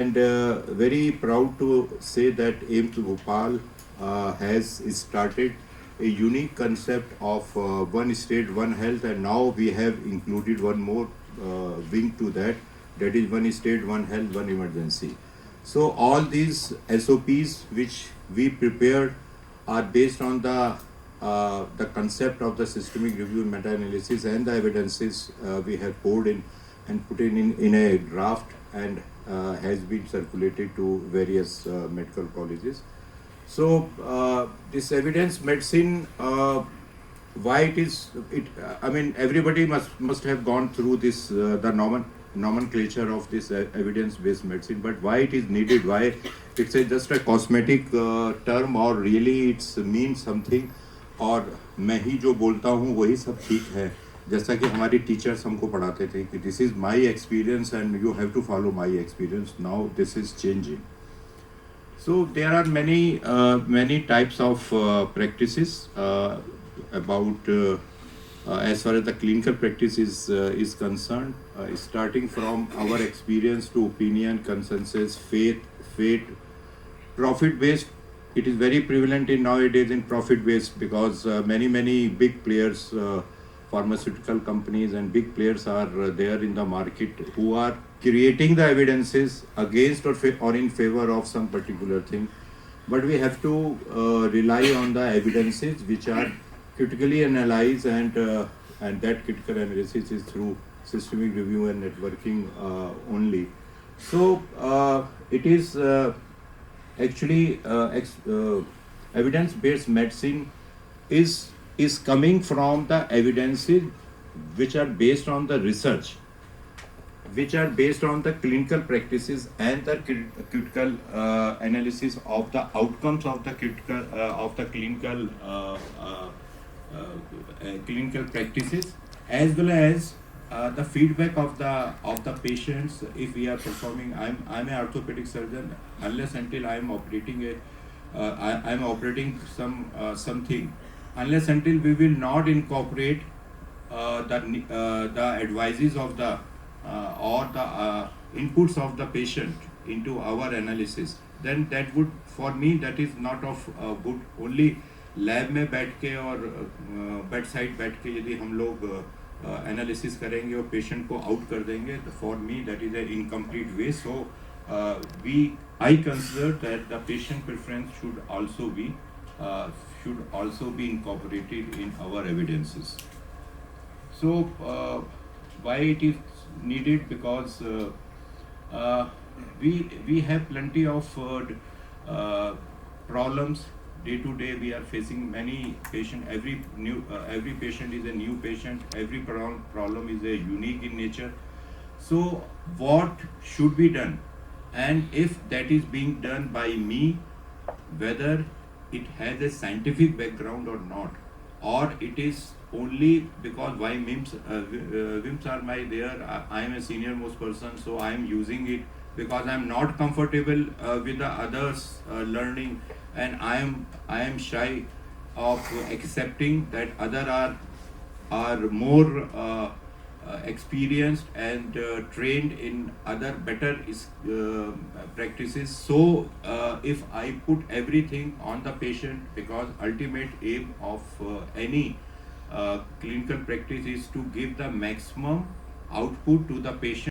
And very proud to say that AIMS Bhopal has started a unique concept of one state, one health, and now we have included one more wing to that. That is one state, one health, one emergency. So all these SOPs which we prepared are based on the concept of the systemic review, meta-analysis, and the evidences we have poured in and put in a draft and has been circulated to various medical colleges. So this evidence medicine, why it is it? I mean, everybody must have gone through this the nomenclature of this evidence-based medicine. But why it is needed? Why it's just a cosmetic term, or really it's means something? और मैं ही जो बोलता हूँ वही सब ठीक है, जैसा कि हमारी टीचर्स हमको पढ़ाते थे कि this is my experience and you have to follow my experience. Now this is changing. So there are many types of practices about as far as the clinical practice is concerned, starting from our experience to opinion, consensus, faith, profit based. It is very prevalent in nowadays in profit based because many big players, pharmaceutical companies and big players are there in the market who are creating the evidences against or in favor of some particular thing. But we have to rely on the evidences which are critically analyzed, and that critical analysis is through systemic review and networking only. So it is actually evidence-based medicine is coming from the evidences which are based on the research, which are based on the clinical practices and the critical analysis of the outcomes of the clinical practices, as well as the feedback of the patients. If we are performing, I'm an orthopedic surgeon. Unless until I'm operating I'm operating something, unless until we will not incorporate the advices of the or the inputs of the patient into our analysis, then that would, for me, that is not of good. Only lab में बैठ के और bed side बैठ के यदि हम लोग analysis करेंगे और पेशेंट को आउट कर देंगे, तो for me that is a incomplete way. So I consider that the patient preference should also be incorporated in our evidences. So why it is needed? Because we have plenty of problems. Day to day we are facing many patient. Every patient is a new patient. Every problem is a unique in nature. So what should be done, and if that is being done by me, whether it has a scientific background or not, or it is only because why WIMS are my there, I am a senior most person, so I am using it because I am not comfortable with the others learning, and I am shy of accepting that other are more experienced and trained in other better practices. So if I put everything on the patient, because ultimate aim of any clinical practice is to give the maximum output to the patient.